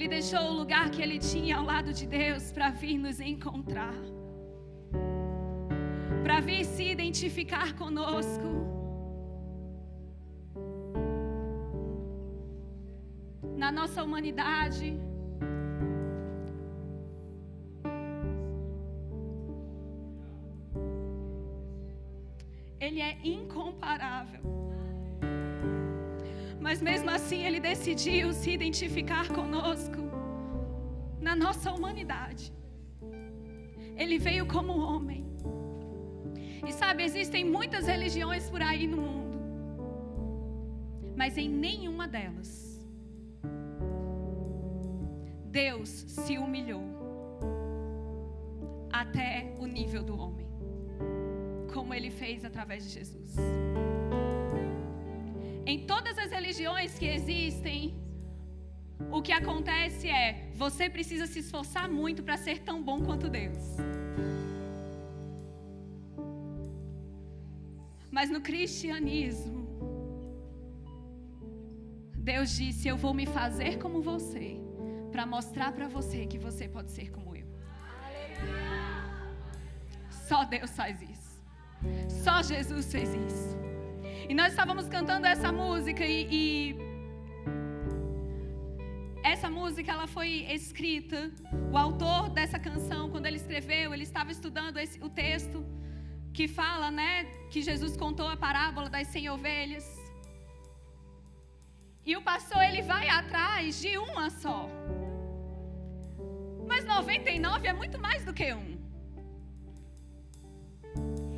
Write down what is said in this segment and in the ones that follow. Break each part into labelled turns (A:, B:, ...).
A: Ele deixou o lugar que ele tinha ao lado de Deus para vir nos encontrar, para vir se identificar conosco. Na nossa humanidade, Ele é incomparável. Mas mesmo assim Ele decidiu se identificar conosco na nossa humanidade. Ele veio como homem. E sabe, existem muitas religiões por aí no mundo, mas em nenhuma delas Deus se humilhou até o nível do homem, como Ele fez através de Jesus. Em todas as religiões que existem, o que acontece é, você precisa se esforçar muito para ser tão bom quanto Deus. Mas no cristianismo, Deus disse, eu vou me fazer como você, para mostrar para você que você pode ser como eu. Só Deus faz isso. Só Jesus fez isso. E nós estávamos cantando essa música e essa música ela foi escrita, o autor dessa canção, quando ele escreveu, ele estava estudando o texto que fala, né, que Jesus contou a parábola das 100 ovelhas. E o pastor, ele vai atrás de uma só. Mas 99 é muito mais do que um.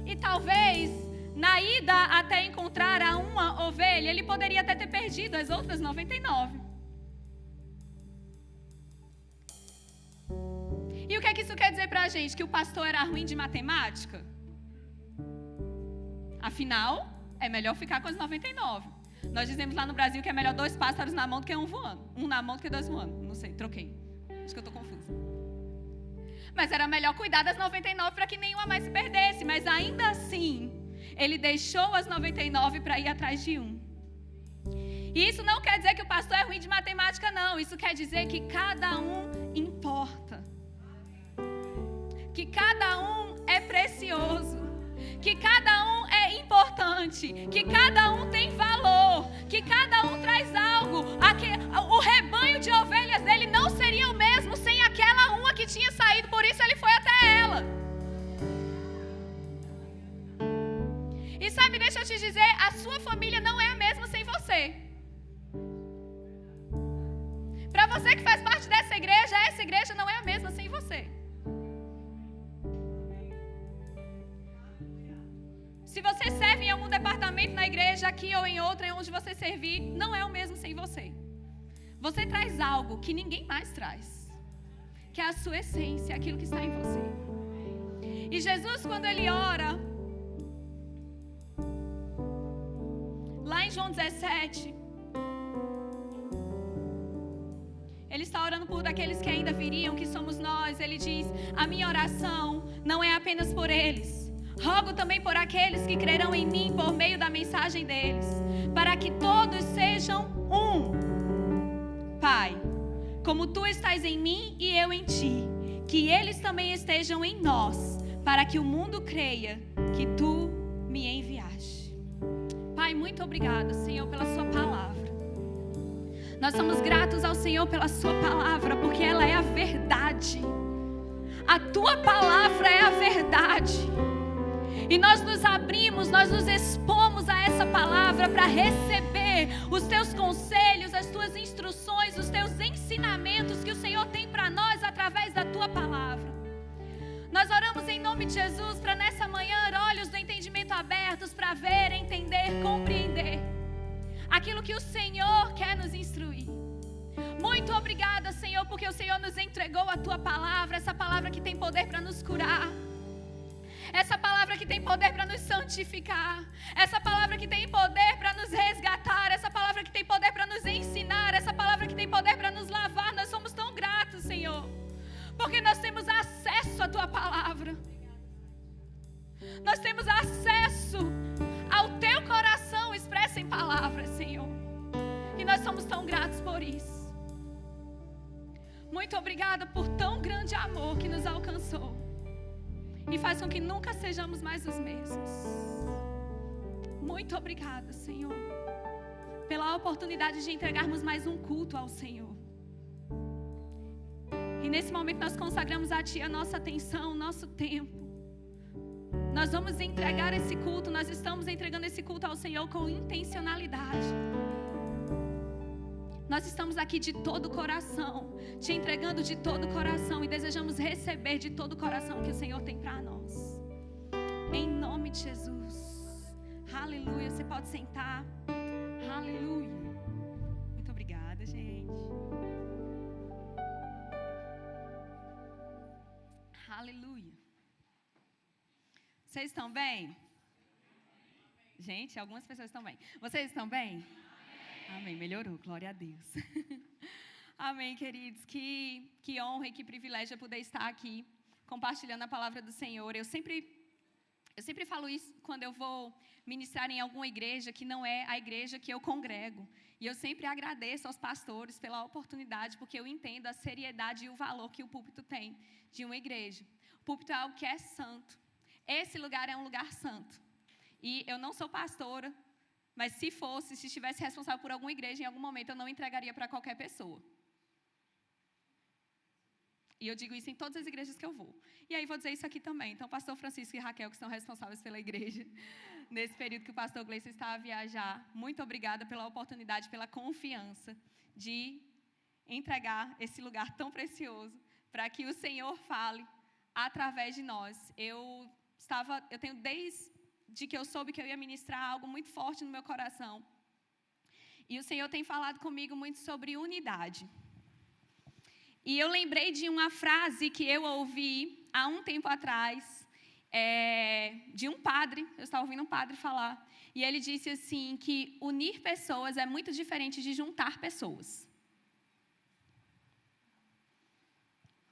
A: E talvez, na ida até encontrar a uma ovelha, ele poderia até ter perdido as outras 99. E o que é que isso quer dizer pra gente? Que o pastor era ruim de matemática? Afinal, é melhor ficar com as 99. Nós dizemos lá no Brasil que é melhor 2 pássaros na mão do que um voando. Um na mão do que 2 voando. Não sei, troquei. Acho que eu tô confusa. Mas era melhor cuidar das 99 para que nenhuma mais se perdesse. Mas ainda assim, ele deixou as 99 para ir atrás de um. E isso não quer dizer que o pastor é ruim de matemática, não. Isso quer dizer que cada um importa. Que cada um é precioso. Que cada um é importante. Que cada um tem valor. Que cada um traz algo. O rebanho de ovelhas dele não seria o mesmo sem aquela uma que tinha saído. Por isso ele foi até ela. E sabe, deixa eu te dizer, a sua família não é a mesma sem você. Para você que faz parte dessa igreja, essa igreja não é a mesma sem você. Se você serve em algum departamento na igreja, aqui ou em outra, em onde você servir, não é o mesmo sem você. Você traz algo que ninguém mais traz, que é a sua essência, aquilo que está em você. E Jesus, quando ele ora, lá em João 17, ele está orando por daqueles que ainda viriam, que somos nós. Ele diz, a minha oração não é apenas por eles. Rogo também por aqueles que crerão em mim por meio da mensagem deles, para que todos sejam um. Pai, como tu estás em mim e eu em ti, que eles também estejam em nós, para que o mundo creia que tu me enviaste. Pai, muito obrigada, Senhor, pela sua palavra. Nós somos gratos ao Senhor pela sua palavra, porque ela é a verdade. A tua palavra é a verdade. E nós nos abrimos, nós nos expomos a essa palavra para receber os teus conselhos, as tuas instruções, os teus ensinamentos que o Senhor tem para nós através da tua palavra. Nós oramos em nome de Jesus para nessa manhã olhos do entendimento abertos para ver, entender, compreender aquilo que o Senhor quer nos instruir. Muito obrigada, Senhor, porque o Senhor nos entregou a tua palavra, essa palavra que tem poder para nos curar. Essa palavra que tem poder para nos santificar. Essa palavra que tem poder para nos resgatar. Essa palavra que tem poder para nos ensinar. Essa palavra que tem poder para nos lavar. Nós somos tão gratos, Senhor, porque nós temos acesso à tua palavra. Nós temos acesso ao teu coração expresso em palavras, Senhor. E nós somos tão gratos por isso. Muito obrigada por tão grande amor que nos alcançou e faz com que nunca sejamos mais os mesmos. Muito obrigada, Senhor, pela oportunidade de entregarmos mais um culto ao Senhor. E nesse momento nós consagramos a Ti a nossa atenção, o nosso tempo. Nós vamos entregar esse culto, nós estamos entregando esse culto ao Senhor com intencionalidade. Nós estamos aqui de todo o coração, Te entregando de todo o coração e desejamos receber de todo o coração o que o Senhor tem para nós. Em nome de Jesus. Aleluia. Você pode sentar. Aleluia. Muito obrigada, gente. Aleluia. Vocês estão bem? Gente, algumas pessoas estão bem. Vocês estão bem? Amém. Melhorou. Glória a Deus. Amém, queridos. Que honra e que privilégio poder estar aqui compartilhando a palavra do Senhor. Eu sempre falo isso quando eu vou ministrar em alguma igreja que não é a igreja que eu congrego. E eu sempre agradeço aos pastores pela oportunidade, porque eu entendo a seriedade e o valor que o púlpito tem de uma igreja. O púlpito é algo que é santo. Esse lugar é um lugar santo. E eu não sou pastora, mas se estivesse responsável por alguma igreja, em algum momento eu não entregaria para qualquer pessoa. E eu digo isso em todas as igrejas que eu vou. E aí vou dizer isso aqui também. Então, pastor Francisco e Raquel, que são responsáveis pela igreja, nesse período que o pastor Gleison está a viajar, muito obrigada pela oportunidade, pela confiança de entregar esse lugar tão precioso para que o Senhor fale através de nós. Eu tenho desde que eu soube que eu ia ministrar algo muito forte no meu coração. E o Senhor tem falado comigo muito sobre unidade. E eu lembrei de uma frase que eu ouvi há um tempo atrás, de um padre. Eu estava ouvindo um padre falar. E ele disse assim, que unir pessoas é muito diferente de juntar pessoas.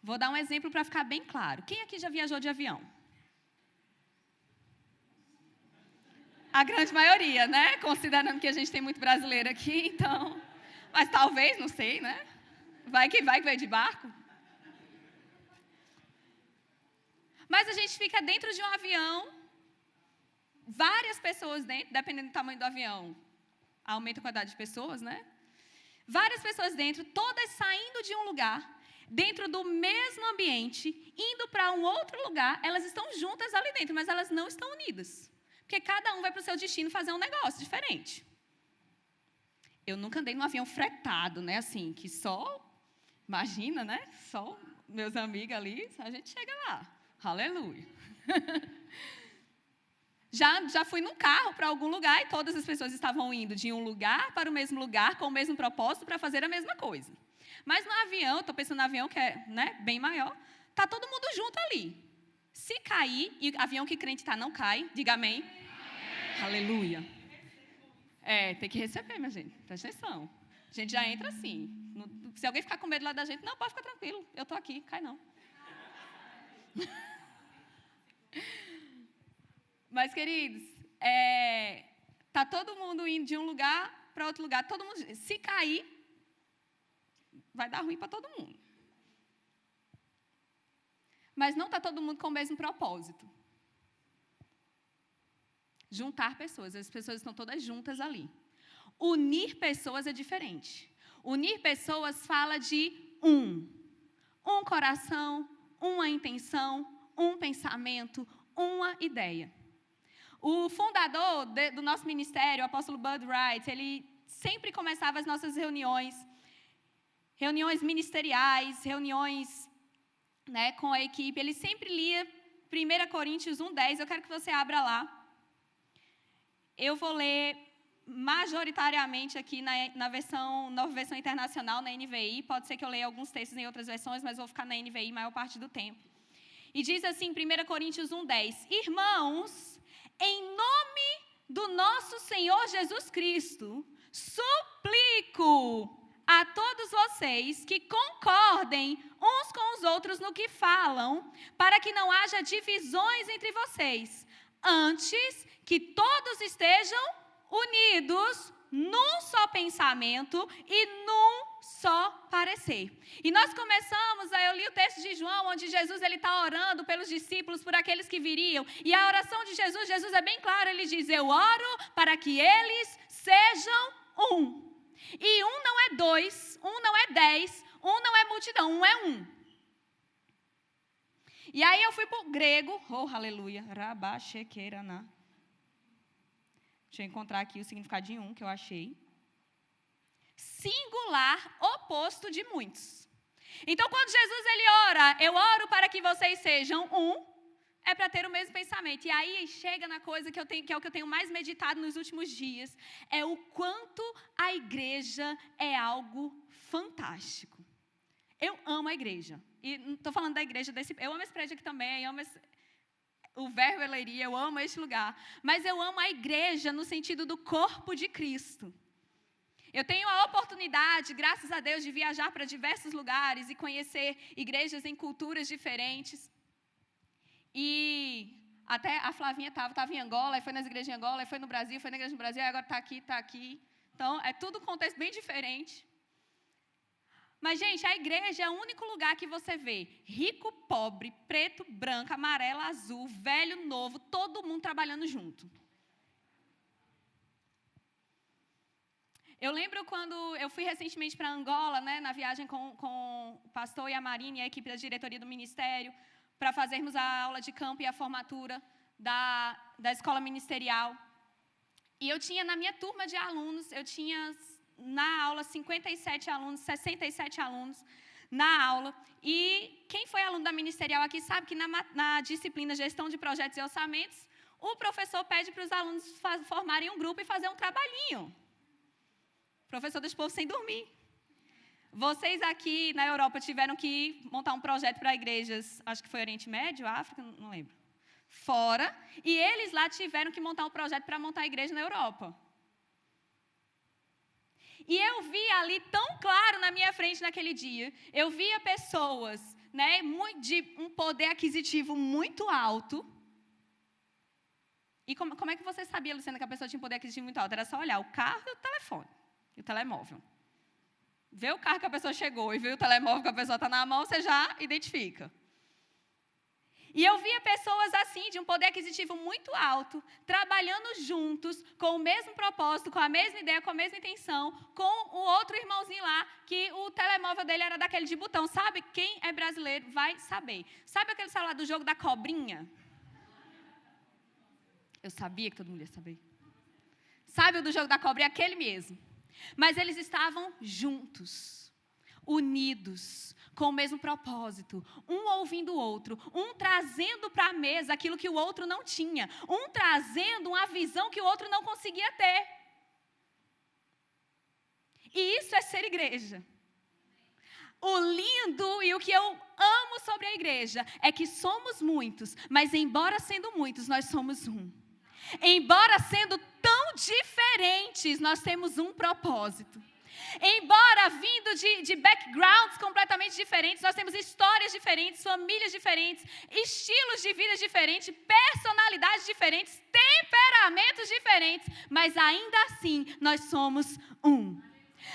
A: Vou dar um exemplo para ficar bem claro. Quem aqui já viajou de avião? A grande maioria, né? Considerando que a gente tem muito brasileiro aqui, então... Mas talvez, não sei, né? Vai que veio de barco. Mas a gente fica dentro de um avião, várias pessoas dentro, dependendo do tamanho do avião, aumenta a quantidade de pessoas, né? Várias pessoas dentro, todas saindo de um lugar, dentro do mesmo ambiente, indo para um outro lugar, elas estão juntas ali dentro, mas elas não estão unidas. Porque cada um vai para o seu destino fazer um negócio diferente. Eu nunca andei num avião fretado, né? Assim, que só... Imagina, né? Só meus amigos ali, a gente chega lá. Aleluia. Já fui num carro para algum lugar e todas as pessoas estavam indo de um lugar para o mesmo lugar, com o mesmo propósito, para fazer a mesma coisa. Mas no avião, estou pensando no avião que é, né, bem maior, está todo mundo junto ali. Se cair, e avião que crente está não cai, diga amém. Amém. Aleluia. Tem que receber, minha gente. Presta atenção. A gente já entra assim. Se alguém ficar com medo lá da gente, não, pode ficar tranquilo. Eu estou aqui, cai não. Mas, queridos, tá todo mundo indo de um lugar para outro lugar. Todo mundo, se cair, vai dar ruim para todo mundo. Mas não está todo mundo com o mesmo propósito. Juntar pessoas. As pessoas estão todas juntas ali. Unir pessoas é diferente. Unir pessoas fala de um coração, uma intenção, um pensamento, uma ideia. O fundador do nosso ministério, o apóstolo Bud Wright, ele sempre começava as nossas reuniões ministeriais, reuniões, né, com a equipe. Ele sempre lia 1 Coríntios 1:10. Eu quero que você abra lá. Eu vou ler majoritariamente aqui na nova versão internacional, na NVI. Pode ser que eu leia alguns textos em outras versões, mas vou ficar na NVI a maior parte do tempo. E diz assim, 1 Coríntios 1:10. Irmãos, em nome do nosso Senhor Jesus Cristo, suplico a todos vocês que concordem uns com os outros no que falam, para que não haja divisões entre vocês, antes que todos estejam unidos num só pensamento e num só parecer. ser. E nós começamos, eu li o texto de João, onde Jesus está orando pelos discípulos, por aqueles que viriam. E a oração de Jesus é bem clara, ele diz, eu oro para que eles sejam um. E um não é 2, um não é 10, um não é multidão, um é um. E aí eu fui para o grego, oh, aleluia, rabashekerana. Deixa eu encontrar aqui o significado de um que eu achei. Singular, oposto de muitos. Então, quando Jesus ele ora, eu oro para que vocês sejam um, é para ter o mesmo pensamento. E aí chega na coisa que eu tenho, que é o que eu tenho mais meditado nos últimos dias, é o quanto a igreja é algo fantástico. Eu amo a igreja. E não estou falando da igreja desse. Eu amo esse prédio aqui também, o verbo eleria, eu amo este lugar. Mas eu amo a igreja no sentido do corpo de Cristo. Eu tenho a oportunidade, graças a Deus, de viajar para diversos lugares e conhecer igrejas em culturas diferentes. E até a Flavinha estava em Angola, e foi nas igrejas em Angola, e foi no Brasil, foi na igreja no Brasil, e agora está aqui. Então, é tudo um contexto bem diferente. Mas, gente, a igreja é o único lugar que você vê rico, pobre, preto, branco, amarelo, azul, velho, novo, todo mundo trabalhando junto. Eu lembro quando eu fui recentemente para Angola, né, na viagem com o pastor e a Marina e a equipe da diretoria do ministério, para fazermos a aula de campo e a formatura da escola ministerial. E eu tinha na minha turma de alunos, eu tinha na aula 57 alunos, 67 alunos na aula. E quem foi aluno da ministerial aqui sabe que na disciplina Gestão de Projetos e Orçamentos, o professor pede para os alunos formarem um grupo e fazer um trabalhinho. Professor deixa o povo sem dormir. Vocês aqui na Europa tiveram que montar um projeto para igrejas, acho que foi Oriente Médio, África, não lembro. Fora, e eles lá tiveram que montar um projeto para montar a igreja na Europa. E eu vi ali tão claro na minha frente naquele dia, eu via pessoas, né, de um poder aquisitivo muito alto. E como é que você sabia, Luciana, que a pessoa tinha um poder aquisitivo muito alto? Era só olhar o carro e o telefone. E o telemóvel. Vê o carro que a pessoa chegou e vê o telemóvel que a pessoa está na mão, você já identifica. E eu via pessoas assim, de um poder aquisitivo muito alto, trabalhando juntos, com o mesmo propósito, com a mesma ideia, com a mesma intenção, com o outro irmãozinho lá, que o telemóvel dele era daquele de botão. Sabe? Quem é brasileiro vai saber. Sabe aquele celular do jogo da cobrinha? Eu sabia que todo mundo ia saber. Sabe o do jogo da cobrinha? Aquele mesmo. Mas eles estavam juntos, unidos, com o mesmo propósito, um ouvindo o outro, um trazendo para a mesa aquilo que o outro não tinha, um trazendo uma visão que o outro não conseguia ter. E isso é ser igreja. O lindo e o que eu amo sobre a igreja é que somos muitos, mas embora sendo muitos, nós somos um. Embora sendo tão diferentes, nós temos um propósito. Embora vindo de backgrounds completamente diferentes, nós temos histórias diferentes, famílias diferentes, estilos de vida diferentes, personalidades diferentes, temperamentos diferentes, mas ainda assim nós somos um.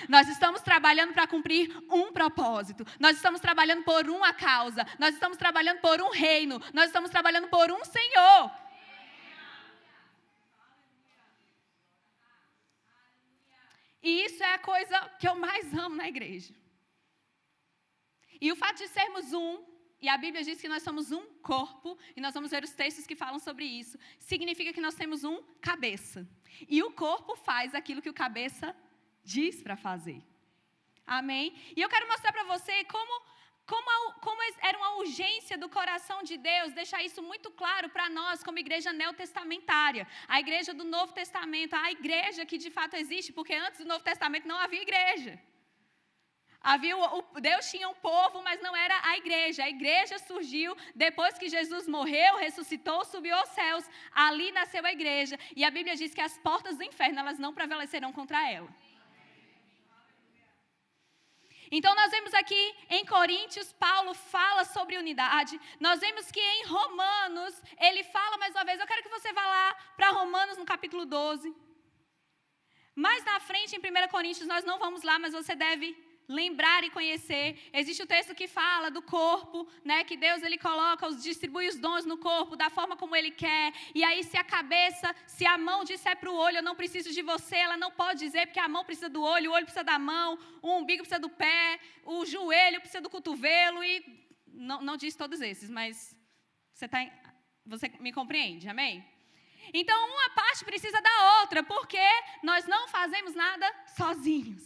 A: Nós estamos trabalhando para cumprir um propósito. Nós estamos trabalhando por uma causa. Nós estamos trabalhando por um reino. Nós estamos trabalhando por um Senhor. E isso é a coisa que eu mais amo na igreja. E o fato de sermos um, e a Bíblia diz que nós somos um corpo, e nós vamos ver os textos que falam sobre isso, significa que nós temos um cabeça. E o corpo faz aquilo que o cabeça diz para fazer. Amém? E eu quero mostrar para você como era uma urgência do coração de Deus, deixar isso muito claro para nós como igreja neotestamentária, a igreja do Novo Testamento, a igreja que de fato existe, porque antes do Novo Testamento não havia igreja. Deus tinha um povo, mas não era a igreja surgiu depois que Jesus morreu, ressuscitou, subiu aos céus, ali nasceu a igreja, e a Bíblia diz que as portas do inferno, elas não prevalecerão contra ela. Então, nós vemos aqui em Coríntios, Paulo fala sobre unidade. Nós vemos que em Romanos, ele fala mais uma vez. Eu quero que você vá lá para Romanos, no capítulo 12. Mais na frente, em 1 Coríntios, nós não vamos lá, mas você deve lembrar e conhecer. Existe o texto que fala do corpo, né, que Deus ele coloca, distribui os dons no corpo da forma como Ele quer. E aí se a mão disser para o olho, eu não preciso de você, ela não pode dizer, porque a mão precisa do olho, o olho precisa da mão, o umbigo precisa do pé, o joelho precisa do cotovelo, e não diz todos esses, mas você me compreende, amém? Então, uma parte precisa da outra, porque nós não fazemos nada sozinhos.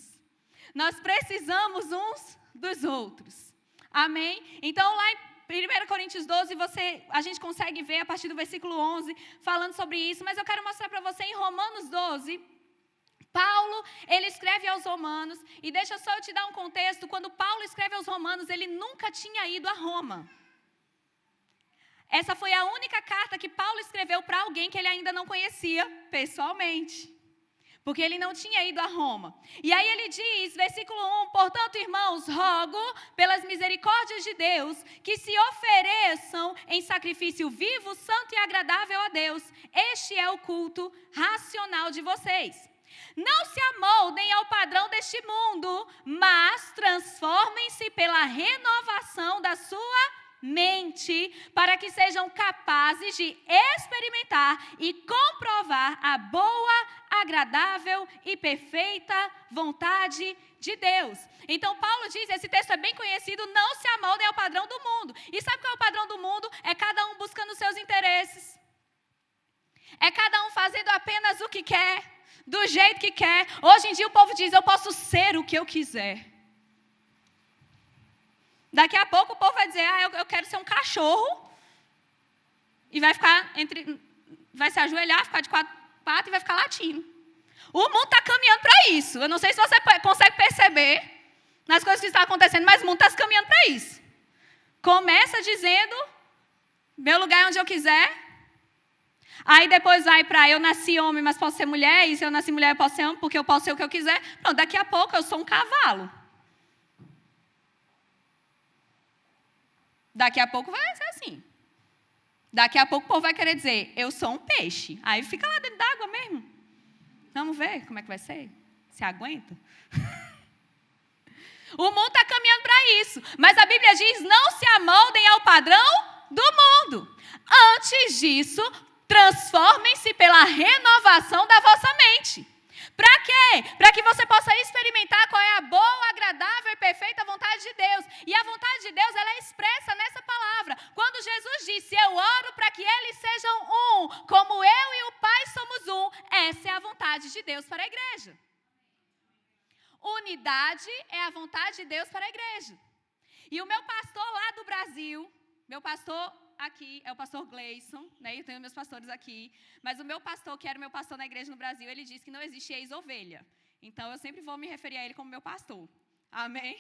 A: Nós precisamos uns dos outros. Amém? Então, lá em 1 Coríntios 12, a gente consegue ver a partir do versículo 11, falando sobre isso. Mas eu quero mostrar para você em Romanos 12, Paulo, ele escreve aos Romanos. E deixa só eu te dar um contexto. Quando Paulo escreve aos Romanos, ele nunca tinha ido a Roma. Essa foi a única carta que Paulo escreveu para alguém que ele ainda não conhecia pessoalmente. Porque ele não tinha ido a Roma. E aí ele diz, versículo 1, portanto, irmãos, rogo pelas misericórdias de Deus, que se ofereçam em sacrifício vivo, santo e agradável a Deus. Este é o culto racional de vocês. Não se amoldem ao padrão deste mundo, mas transformem-se pela renovação da sua mente, para que sejam capazes de experimentar e comprovar a boa, agradável e perfeita vontade de Deus. Então Paulo diz, esse texto é bem conhecido, não se amoldem ao padrão do mundo. E sabe qual é o padrão do mundo? É cada um buscando os seus interesses. É cada um fazendo apenas o que quer, do jeito que quer. Hoje em dia o povo diz, eu posso ser o que eu quiser. Daqui a pouco o povo vai dizer, eu quero ser um cachorro. E vai se ajoelhar, ficar de 4 patas e vai ficar latindo. O mundo está caminhando para isso. Eu não sei se você consegue perceber nas coisas que estão acontecendo, mas o mundo está caminhando para isso. Começa dizendo, meu lugar é onde eu quiser. Aí depois vai para, eu nasci homem, mas posso ser mulher. E se eu nasci mulher, eu posso ser homem, porque eu posso ser o que eu quiser. Pronto, daqui a pouco eu sou um cavalo. Daqui a pouco vai ser assim. Daqui a pouco o povo vai querer dizer, eu sou um peixe. Aí fica lá dentro d'água mesmo. Vamos ver como é que vai ser? Se aguenta? O mundo está caminhando para isso. Mas a Bíblia diz, não se amoldem ao padrão do mundo. Antes disso, transformem-se pela renovação da vossa mente. Para quê? Para que você possa experimentar qual é a boa, agradável e perfeita vontade de Deus. E a vontade de Deus, ela é expressa nessa palavra. Quando Jesus disse, eu oro para que eles sejam um, como eu e o Pai somos um, essa é a vontade de Deus para a igreja. Unidade é a vontade de Deus para a igreja. E o meu pastor lá do Brasil, meu pastor aqui é o pastor Gleison, né? Eu tenho meus pastores aqui, mas o meu pastor, que era o meu pastor na igreja no Brasil, ele disse que não existe ex-ovelha. Então, eu sempre vou me referir a ele como meu pastor. Amém?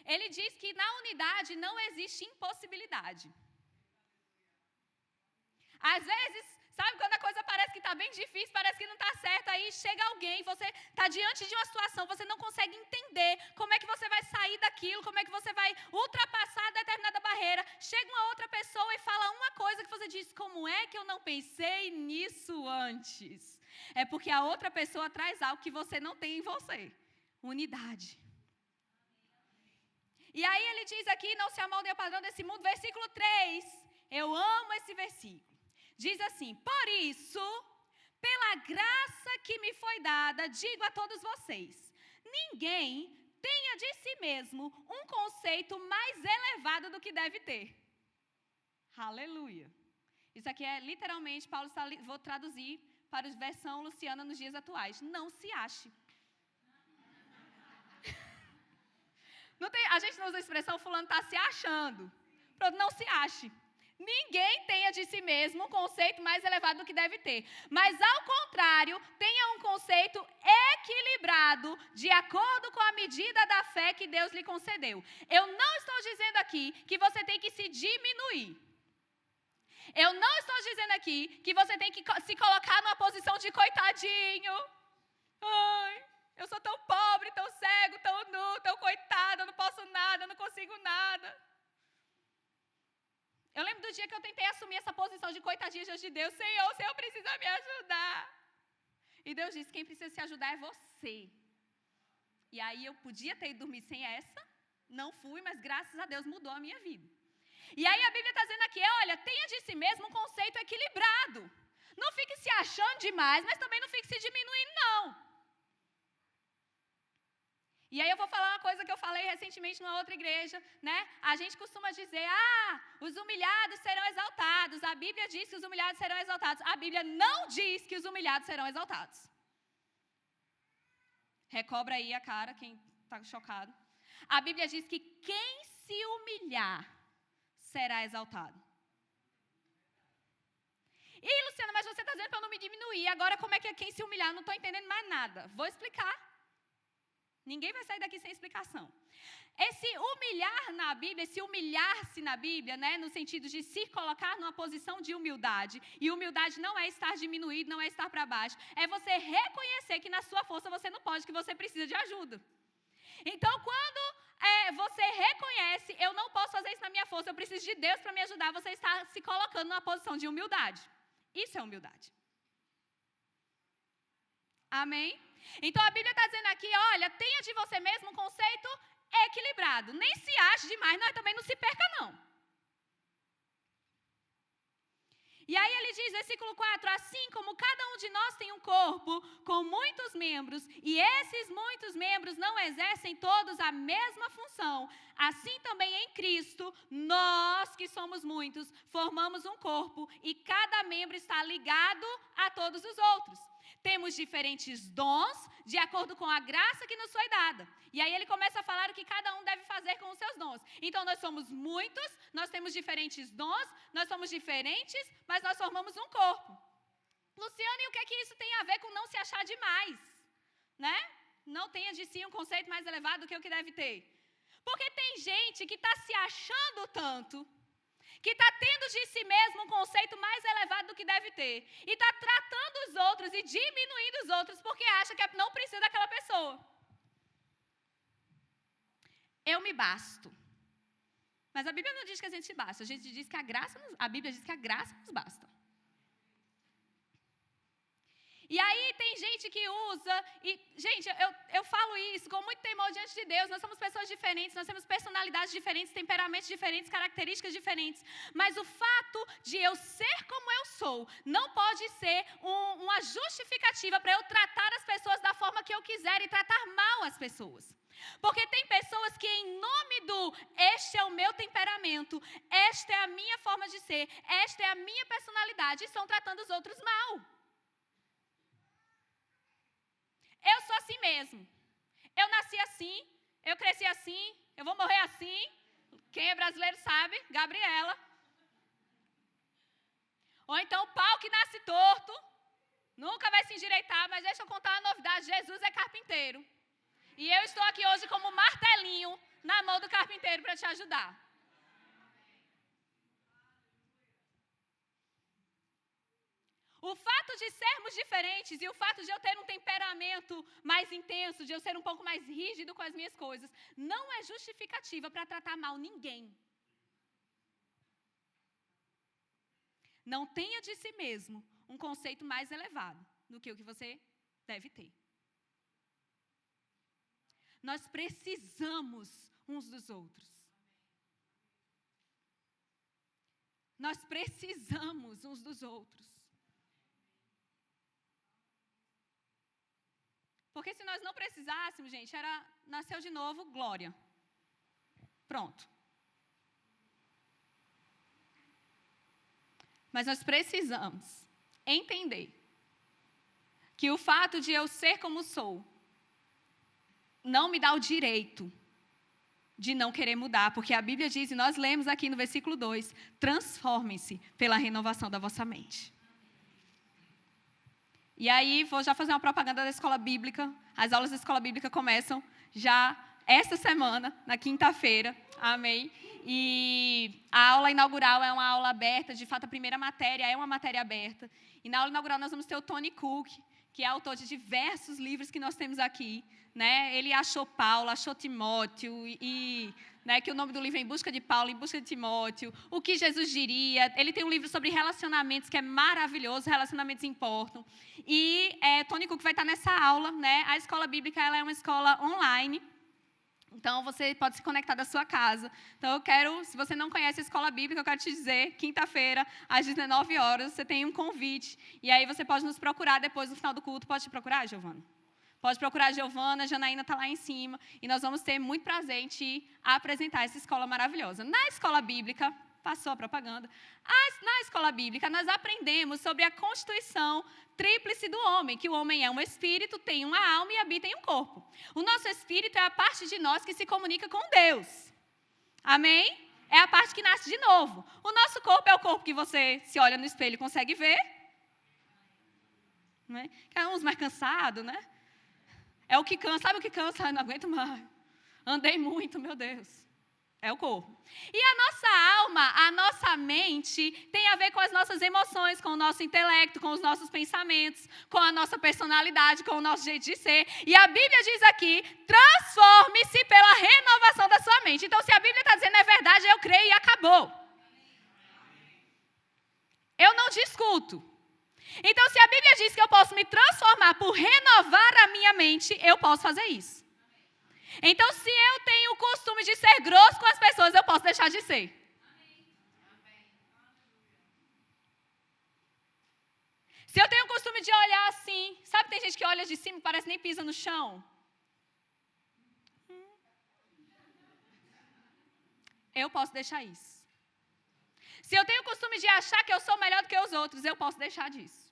A: Ele diz que na unidade não existe impossibilidade. Às vezes, sabe quando a coisa parece que está bem difícil, parece que não está certo, aí chega alguém, você está diante de uma situação, você não consegue entender como é que você vai sair daquilo, como é que você vai ultrapassar determinada barreira. Chega uma outra pessoa e fala uma coisa que você diz, como é que eu não pensei nisso antes? É porque a outra pessoa traz algo que você não tem em você. Unidade. E aí ele diz aqui, não se amoldem ao padrão desse mundo, versículo 3. Eu amo esse versículo. Diz assim, por isso, pela graça que me foi dada, digo a todos vocês, ninguém tenha de si mesmo um conceito mais elevado do que deve ter. Aleluia. Isso aqui é literalmente, Paulo está, vou traduzir para a versão Luciana nos dias atuais. Não se ache. Não tem, a gente não usa a expressão fulano está se achando. Pronto, não se ache. Ninguém tenha de si mesmo um conceito mais elevado do que deve ter. Mas, ao contrário, tenha um conceito equilibrado, de acordo com a medida da fé que Deus lhe concedeu. Eu não estou dizendo aqui que você tem que se diminuir. Eu não estou dizendo aqui que você tem que se colocar numa posição de coitadinho. Ai, eu sou tão pobre, tão cego, tão nu, tão coitado, eu não posso nada, eu não consigo nada. Eu lembro do dia que eu tentei assumir essa posição de coitadinha diante de Deus. Senhor, o Senhor precisa me ajudar. E Deus disse, quem precisa se ajudar é você. E aí eu podia ter ido dormir sem essa, não fui, mas graças a Deus mudou a minha vida. E aí a Bíblia está dizendo aqui, olha, tenha de si mesmo um conceito equilibrado. Não fique se achando demais, mas também não fique se diminuindo, não. E aí eu vou falar uma coisa que eu falei recentemente numa outra igreja, né? A gente costuma dizer, os humilhados serão exaltados. A Bíblia diz que os humilhados serão exaltados. A Bíblia não diz que os humilhados serão exaltados. Recobra aí a cara, quem está chocado. A Bíblia diz que quem se humilhar será exaltado. E Luciana, mas você está dizendo para eu não me diminuir. Agora como é que é quem se humilhar? Eu não estou entendendo mais nada. Vou explicar. Ninguém vai sair daqui sem explicação. Esse humilhar na Bíblia, esse humilhar-se na Bíblia, né, no sentido de se colocar numa posição de humildade. E humildade não é estar diminuído, não é estar para baixo. É você reconhecer que na sua força você não pode, que você precisa de ajuda. Então, quando você reconhece, eu não posso fazer isso na minha força, eu preciso de Deus para me ajudar, você está se colocando numa posição de humildade. Isso é humildade. Amém? Então a Bíblia está dizendo aqui, olha, tenha de você mesmo um conceito equilibrado. Nem se ache demais, mas também não se perca não. E aí ele diz, versículo 4, assim como cada um de nós tem um corpo com muitos membros, e esses muitos membros não exercem todos a mesma função, assim também em Cristo, nós que somos muitos, formamos um corpo e cada membro está ligado a todos os outros. Temos diferentes dons de acordo com a graça que nos foi dada. E aí ele começa a falar o que cada um deve fazer com os seus dons. Então nós somos muitos, nós temos diferentes dons, nós somos diferentes, mas nós formamos um corpo. Luciana, e o que é que isso tem a ver com não se achar demais? Né? Não tenha de si um conceito mais elevado do que o que deve ter. Porque tem gente que está se achando tanto, que está tendo de si mesmo um conceito mais elevado do que deve ter. E está tratando os outros e diminuindo os outros porque acha que não precisa daquela pessoa. Eu me basto. Mas a Bíblia não diz que a gente se basta. A gente diz que a Bíblia diz que a graça nos basta. E aí tem gente que usa, e gente, eu falo isso com muito temor diante de Deus, nós somos pessoas diferentes, nós temos personalidades diferentes, temperamentos diferentes, características diferentes, mas o fato de eu ser como eu sou, não pode ser uma justificativa para eu tratar as pessoas da forma que eu quiser e tratar mal as pessoas. Porque tem pessoas que em nome do este é o meu temperamento, esta é a minha forma de ser, esta é a minha personalidade, estão tratando os outros mal. Eu sou assim mesmo. Eu nasci assim, eu cresci assim, eu vou morrer assim. Quem é brasileiro sabe, Gabriela. Ou então o pau que nasce torto, nunca vai se endireitar, mas deixa eu contar uma novidade, Jesus é carpinteiro. E eu estou aqui hoje como martelinho na mão do carpinteiro para te ajudar. O fato de sermos diferentes e o fato de eu ter um temperamento mais intenso, de eu ser um pouco mais rígido com as minhas coisas, não é justificativa para tratar mal ninguém. Não tenha de si mesmo um conceito mais elevado do que o que você deve ter. Nós precisamos uns dos outros. Nós precisamos uns dos outros. Porque se nós não precisássemos, gente, nasceu de novo, glória. Pronto. Mas nós precisamos entender que o fato de eu ser como sou não me dá o direito de não querer mudar, porque a Bíblia diz, e nós lemos aqui no versículo 2, transformem-se pela renovação da vossa mente. E aí, vou já fazer uma propaganda da escola bíblica. As aulas da escola bíblica começam já esta semana, na quinta-feira. Amém? E a aula inaugural é uma aula aberta. De fato, a primeira matéria é uma matéria aberta. E na aula inaugural nós vamos ter o Tony Cook, que é autor de diversos livros que nós temos aqui, né? Ele achou Paulo, achou Timóteo e né, que o nome do livro é Em Busca de Paulo, Em Busca de Timóteo, o que Jesus diria. Ele tem um livro sobre relacionamentos que é maravilhoso, relacionamentos importam. E Tony Cook vai estar nessa aula, né? A escola bíblica ela é uma escola online. Então, você pode se conectar da sua casa. Então, se você não conhece a escola bíblica, eu quero te dizer, quinta-feira, às 19 horas, você tem um convite. E aí, você pode nos procurar depois, no final do culto. Pode te procurar, Giovana? Pode procurar a Giovana, a Janaína está lá em cima. E nós vamos ter muito prazer em te apresentar essa escola maravilhosa. Na escola bíblica, passou a propaganda, na escola bíblica, nós aprendemos sobre a constituição tríplice do homem, que o homem é um espírito, tem uma alma e habita em um corpo. O nosso espírito é a parte de nós que se comunica com Deus. Amém? É a parte que nasce de novo. O nosso corpo é o corpo que você se olha no espelho e consegue ver. Né? Que é uns mais cansados, né? É o que cansa. Sabe o que cansa? Eu não aguento mais. Andei muito, meu Deus. É o corpo. E a nossa alma, a nossa mente, tem a ver com as nossas emoções, com o nosso intelecto, com os nossos pensamentos, com a nossa personalidade, com o nosso jeito de ser. E a Bíblia diz aqui, transforme-se pela renovação da sua mente. Então, se a Bíblia está dizendo é verdade, eu creio e acabou. Eu não discuto. Então, se a Bíblia diz que eu posso me transformar por renovar a minha mente, eu posso fazer isso. Então, se eu tenho o costume de ser grosso com as pessoas, eu posso deixar de ser. Se eu tenho o costume de olhar assim, sabe, tem gente que olha de cima e parece nem pisa no chão. Eu posso deixar isso. Se eu tenho o costume de achar que eu sou melhor do que os outros, eu posso deixar disso.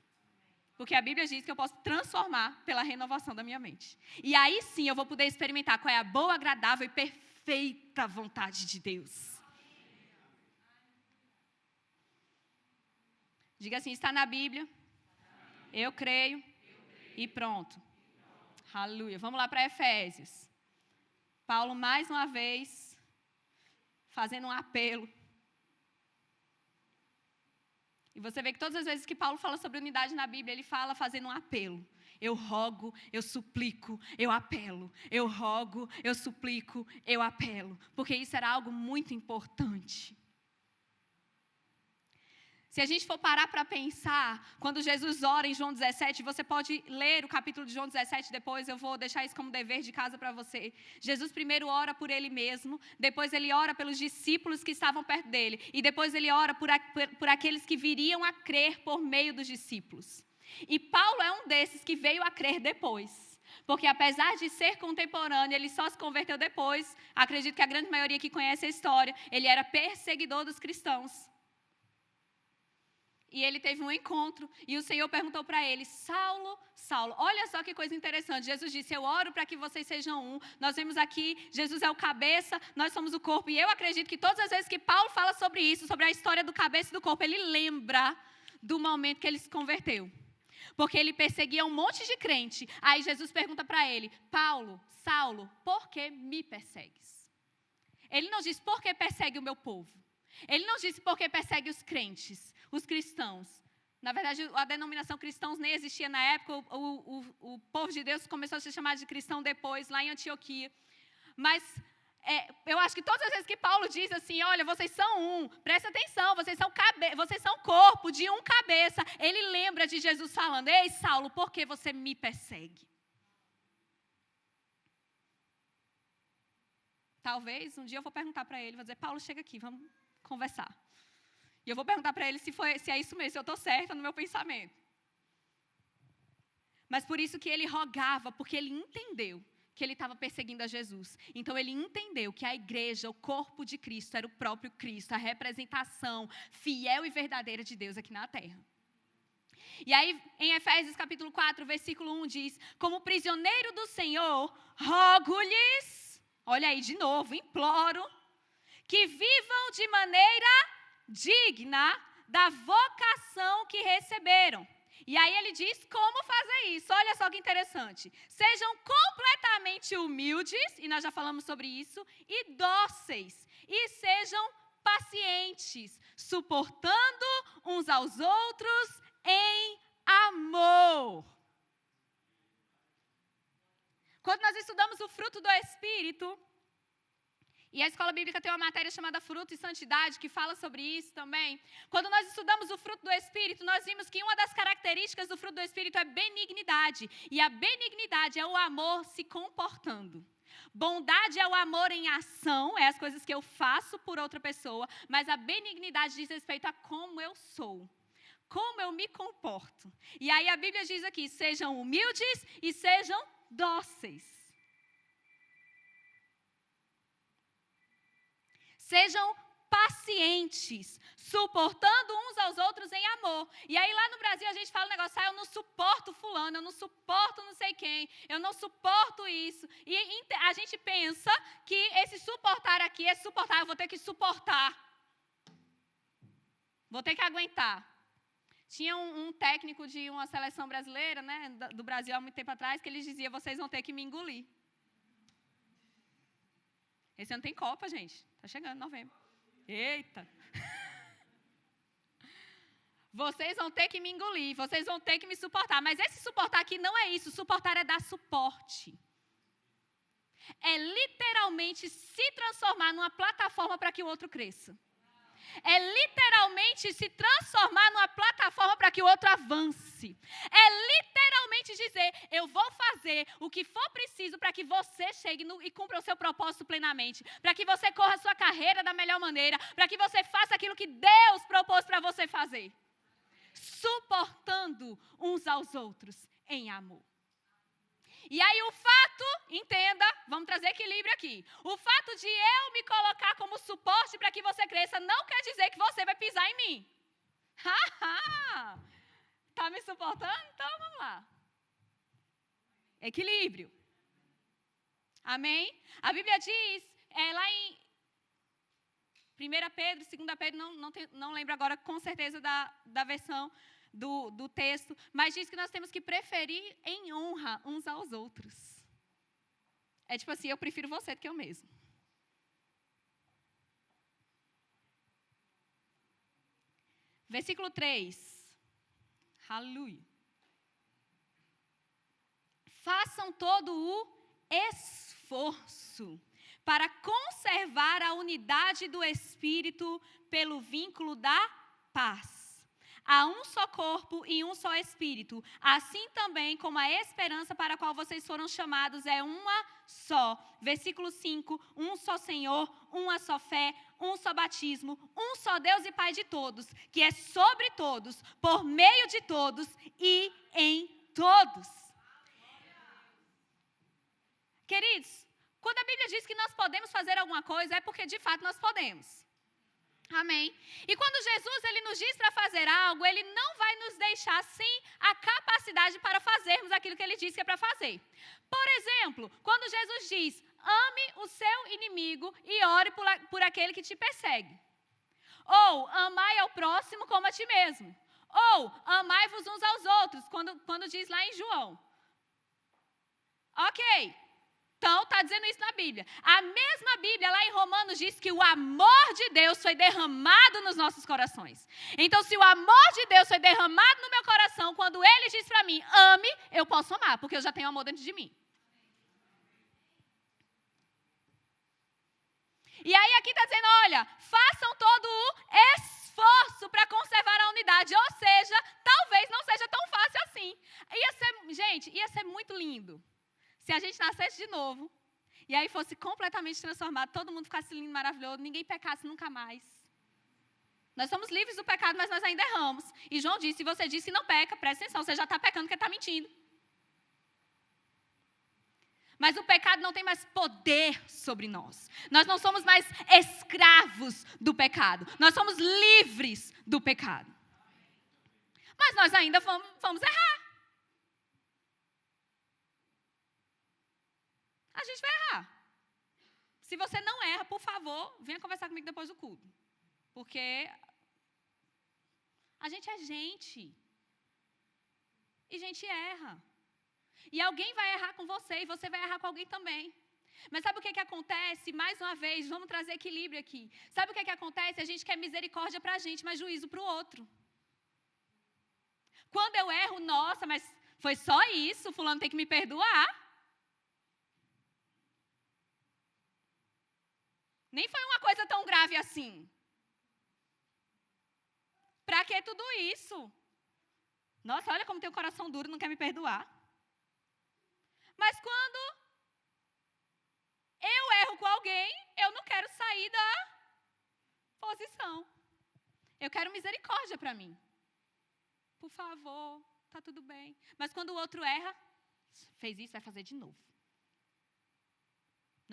A: Porque a Bíblia diz que eu posso transformar pela renovação da minha mente. E aí sim eu vou poder experimentar qual é a boa, agradável e perfeita vontade de Deus. Diga assim, está na Bíblia, eu creio e pronto. Aleluia. Vamos lá para Efésios. Paulo, mais uma vez, fazendo um apelo. E você vê que todas as vezes que Paulo fala sobre unidade na Bíblia, ele fala fazendo um apelo. Eu rogo, eu suplico, eu apelo. Eu rogo, eu suplico, eu apelo. Porque isso era algo muito importante. Se a gente for parar para pensar, quando Jesus ora em João 17, você pode ler o capítulo de João 17 depois, eu vou deixar isso como dever de casa para você. Jesus primeiro ora por ele mesmo, depois ele ora pelos discípulos que estavam perto dele, e depois ele ora por aqueles que viriam a crer por meio dos discípulos. E Paulo é um desses que veio a crer depois. Porque apesar de ser contemporâneo, ele só se converteu depois. Acredito que a grande maioria que conhece a história, ele era perseguidor dos cristãos. E ele teve um encontro, e o Senhor perguntou para ele, Saulo, Saulo, olha só que coisa interessante, Jesus disse, eu oro para que vocês sejam um, nós vemos aqui, Jesus é o cabeça, nós somos o corpo, e eu acredito que todas as vezes que Paulo fala sobre isso, sobre a história do cabeça e do corpo, ele lembra do momento que ele se converteu, porque ele perseguia um monte de crente, aí Jesus pergunta para ele, Paulo, Saulo, por que me persegues? Ele não diz, por que persegue o meu povo? Ele não disse porque persegue os crentes, os cristãos. Na verdade, a denominação cristãos nem existia na época. O povo de Deus começou a se chamar de cristão depois, lá em Antioquia. Mas eu acho que todas as vezes que Paulo diz assim, olha, vocês são um, presta atenção, vocês são corpo de um cabeça. Ele lembra de Jesus falando, ei, Saulo, por que você me persegue? Talvez um dia eu vou perguntar para ele, vou dizer, Paulo, chega aqui, vamos conversar. E eu vou perguntar para ele se é isso mesmo, se eu estou certa no meu pensamento. Mas por isso que ele rogava, porque ele entendeu que ele estava perseguindo a Jesus. Então ele entendeu que a igreja, o corpo de Cristo, era o próprio Cristo, a representação fiel e verdadeira de Deus aqui na terra. E aí, em Efésios capítulo 4, versículo 1 diz, como prisioneiro do Senhor, rogo-lhes, olha aí de novo, imploro, que vivam de maneira digna da vocação que receberam. E aí ele diz como fazer isso. Olha só que interessante. Sejam completamente humildes, e nós já falamos sobre isso, e dóceis. E sejam pacientes, suportando uns aos outros em amor. Quando nós estudamos o fruto do Espírito, e a escola bíblica tem uma matéria chamada Fruto e Santidade, que fala sobre isso também. Quando nós estudamos o fruto do Espírito, nós vimos que uma das características do fruto do Espírito é benignidade. E a benignidade é o amor se comportando. Bondade é o amor em ação, é as coisas que eu faço por outra pessoa, mas a benignidade diz respeito a como eu sou, como eu me comporto. E aí a Bíblia diz aqui, sejam humildes e sejam dóceis. Sejam pacientes, suportando uns aos outros em amor. E aí lá no Brasil a gente fala um negócio, eu não suporto fulano, eu não suporto não sei quem, eu não suporto isso. E a gente pensa que esse suportar aqui é suportar, eu vou ter que suportar. Vou ter que aguentar. Tinha um técnico de uma seleção brasileira, né, do Brasil há muito tempo atrás, que ele dizia, vocês vão ter que me engolir. Esse ano tem Copa, gente. Está chegando, novembro. Eita! Vocês vão ter que me engolir, vocês vão ter que me suportar. Mas esse suportar aqui não é isso. Suportar é dar suporte. É literalmente se transformar numa plataforma para que o outro cresça. É literalmente se transformar numa plataforma para que o outro avance. É literalmente dizer, eu vou fazer o que for preciso para que você chegue e cumpra o seu propósito plenamente. Para que você corra a sua carreira da melhor maneira. Para que você faça aquilo que Deus propôs para você fazer. Suportando uns aos outros em amor. E aí o fato, entenda, vamos trazer equilíbrio aqui. O fato de eu me colocar como suporte para que você cresça não quer dizer que você vai pisar em mim. Está me suportando? Então vamos lá. Equilíbrio. Amém? A Bíblia diz, lá em 1 Pedro, 2 Pedro, não lembro agora com certeza da versão do texto, mas diz que nós temos que preferir em honra uns aos outros. É tipo assim, eu prefiro você do que eu mesmo. Versículo 3. Aleluia. Façam todo o esforço para conservar a unidade do Espírito pelo vínculo da paz. Há um só corpo e um só Espírito. Assim também como a esperança para a qual vocês foram chamados é uma só. Versículo 5. Um só Senhor, uma só fé, um só batismo, um só Deus e Pai de todos, que é sobre todos, por meio de todos e em todos. Queridos, quando a Bíblia diz que nós podemos fazer alguma coisa, é porque de fato nós podemos. Amém? E quando Jesus ele nos diz para fazer algo, ele não vai nos deixar sem a capacidade para fazermos aquilo que ele disse que é para fazer. Por exemplo, quando Jesus diz, ame o seu inimigo e ore por aquele que te persegue. Ou, amai ao próximo como a ti mesmo. Ou, amai-vos uns aos outros, quando diz lá em João. Ok. Então, está dizendo isso na Bíblia. A mesma Bíblia, lá em Romanos, diz que o amor de Deus foi derramado nos nossos corações. Então, se o amor de Deus foi derramado no meu coração, quando Ele diz para mim, ame, eu posso amar, porque eu já tenho amor dentro de mim. E aí aqui está dizendo, olha, façam todo o esforço para conservar a unidade. Ou seja, talvez não seja tão fácil assim. Ia ser muito lindo. Se a gente nascesse de novo, e aí fosse completamente transformado, todo mundo ficasse lindo, maravilhoso, ninguém pecasse nunca mais. Nós somos livres do pecado, mas nós ainda erramos. E João disse, se você diz que não peca, presta atenção, você já está pecando porque está mentindo. Mas o pecado não tem mais poder sobre nós. Nós não somos mais escravos do pecado. Nós somos livres do pecado. Mas nós ainda vamos errar. A gente vai errar. Se você não erra, por favor, venha conversar comigo depois do culto. Porque a gente é gente. E gente erra. E alguém vai errar com você e você vai errar com alguém também. Mas sabe o que acontece? Mais uma vez, vamos trazer equilíbrio aqui. Sabe o que acontece? A gente quer misericórdia para a gente, mas juízo para o outro. Quando eu erro, nossa, mas foi só isso, fulano tem que me perdoar. Nem foi uma coisa tão grave assim. Para que tudo isso? Nossa, olha como tem um coração duro, não quer me perdoar. Mas quando eu erro com alguém, eu não quero sair da posição. Eu quero misericórdia para mim. Por favor, tá tudo bem. Mas quando o outro erra, fez isso, vai fazer de novo.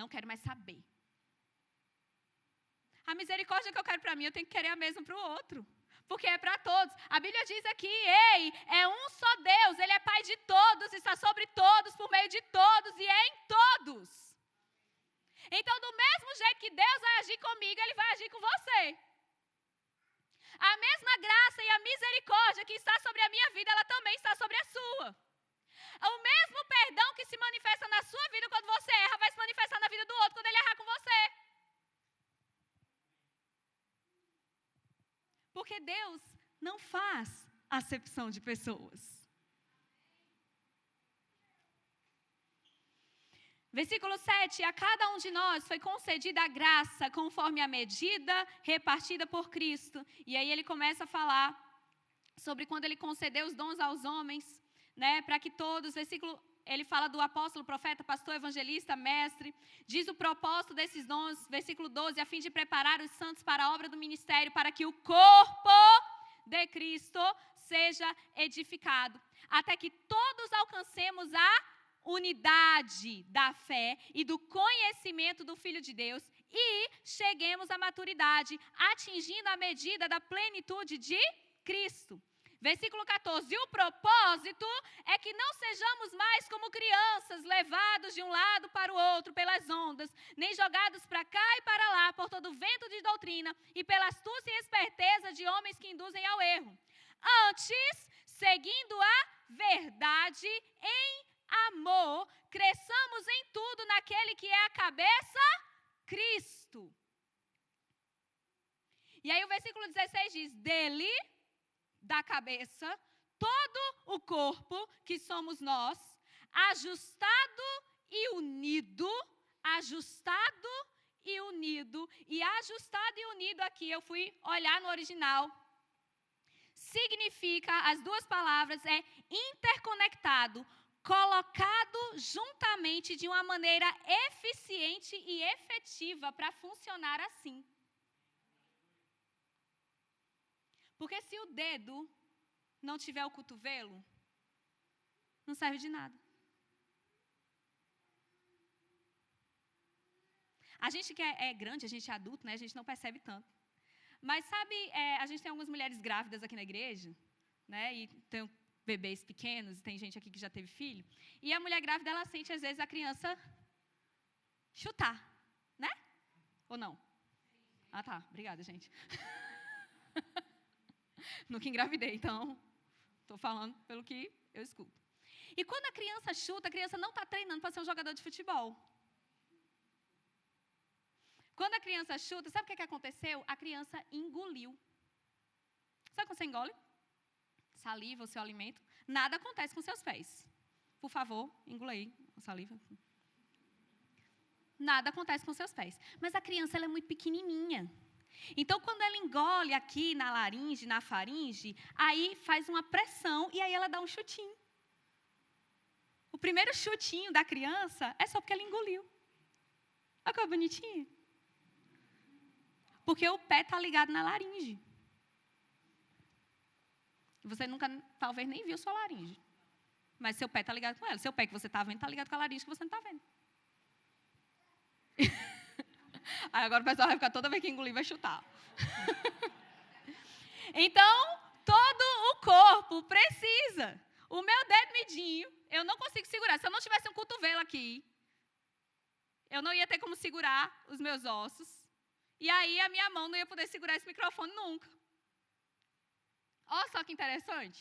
A: Não quero mais saber. A misericórdia que eu quero para mim, eu tenho que querer a mesma para o outro. Porque é para todos. A Bíblia diz aqui, ei, é um só Deus, Ele é Pai de todos, está sobre todos, por meio de todos e é em todos. Então, do mesmo jeito que Deus vai agir comigo, Ele vai agir com você. A mesma graça e a misericórdia que está sobre a minha vida, ela também está sobre a sua. O mesmo perdão que se manifesta na sua vida quando você erra, vai se manifestar na vida do outro quando ele errar com você. Porque Deus não faz acepção de pessoas. Versículo 7, a cada um de nós foi concedida a graça conforme a medida repartida por Cristo. E aí ele começa a falar sobre quando ele concedeu os dons aos homens, né, para que todos, ele fala do apóstolo, profeta, pastor, evangelista, mestre, diz o propósito desses dons, versículo 12, a fim de preparar os santos para a obra do ministério, para que o corpo de Cristo seja edificado, até que todos alcancemos a unidade da fé e do conhecimento do Filho de Deus e cheguemos à maturidade, atingindo a medida da plenitude de Cristo. Versículo 14, e o propósito é que não sejamos mais como crianças, levados de um lado para o outro pelas ondas, nem jogados para cá e para lá por todo vento de doutrina e pela astúcia e esperteza de homens que induzem ao erro. Antes, seguindo a verdade em amor, cresçamos em tudo naquele que é a cabeça, Cristo. E aí o versículo 16 diz, dele, da cabeça, todo o corpo que somos nós, ajustado e unido, e ajustado e unido aqui, eu fui olhar no original, significa, as duas palavras é interconectado, colocado juntamente de uma maneira eficiente e efetiva para funcionar assim. Porque se o dedo não tiver o cotovelo, não serve de nada. A gente que é grande, a gente é adulto, né? A gente não percebe tanto. Mas sabe, a gente tem algumas mulheres grávidas aqui na igreja, né? E tem bebês pequenos, tem gente aqui que já teve filho. E a mulher grávida, ela sente, às vezes, a criança chutar, né? Ou não? Ah, tá. Obrigada, gente. Nunca engravidei, então, estou falando pelo que eu escuto. E quando a criança chuta, a criança não está treinando para ser um jogador de futebol. Quando a criança chuta, sabe o que aconteceu? A criança engoliu. Sabe quando você engole? Saliva, o seu alimento. Nada acontece com seus pés. Por favor, engula aí a saliva. Nada acontece com seus pés. Mas a criança, ela é muito pequenininha. Então, quando ela engole aqui na laringe, na faringe, aí faz uma pressão e aí ela dá um chutinho. O primeiro chutinho da criança é só porque ela engoliu. Olha que bonitinho. Porque o pé está ligado na laringe. Você nunca, talvez, nem viu sua laringe. Mas seu pé está ligado com ela. Seu pé que você está vendo está ligado com a laringe que você não está vendo. Aí agora o pessoal vai ficar toda vez que engolir, vai chutar. Então, todo o corpo precisa. O meu dedo midinho, eu não consigo segurar. Se eu não tivesse um cotovelo aqui, eu não ia ter como segurar os meus ossos. E aí a minha mão não ia poder segurar esse microfone nunca. Olha só que interessante.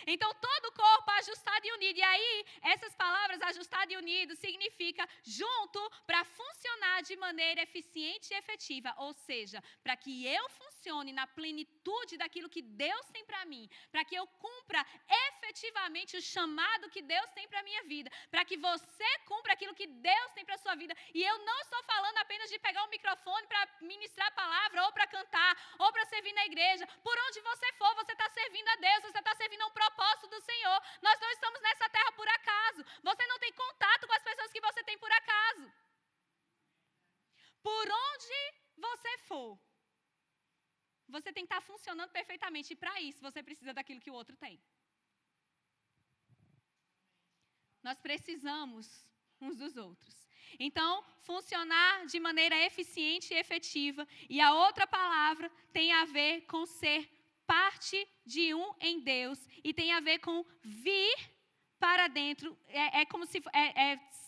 A: Então, todo o corpo ajustado e unido. E aí, essas palavras, ajustado e unido, significa junto para funcionar de maneira eficiente e efetiva. Ou seja, para que eu funcione funcione na plenitude daquilo que Deus tem para mim, para que eu cumpra efetivamente o chamado que Deus tem para a minha vida, para que você cumpra aquilo que Deus tem para a sua vida. E eu não estou falando apenas de pegar um microfone para ministrar a palavra, ou para cantar, ou para servir na igreja. Por onde você for, você está servindo a Deus, você está servindo a um propósito do Senhor. Nós não estamos nessa terra por acaso. Você não tem contato com as pessoas que você tem por acaso. Por onde você for, você tem que estar funcionando perfeitamente. E para isso, você precisa daquilo que o outro tem. Nós precisamos uns dos outros. Então, funcionar de maneira eficiente e efetiva. E a outra palavra tem a ver com ser parte de um em Deus. E tem a ver com vir para dentro. É como se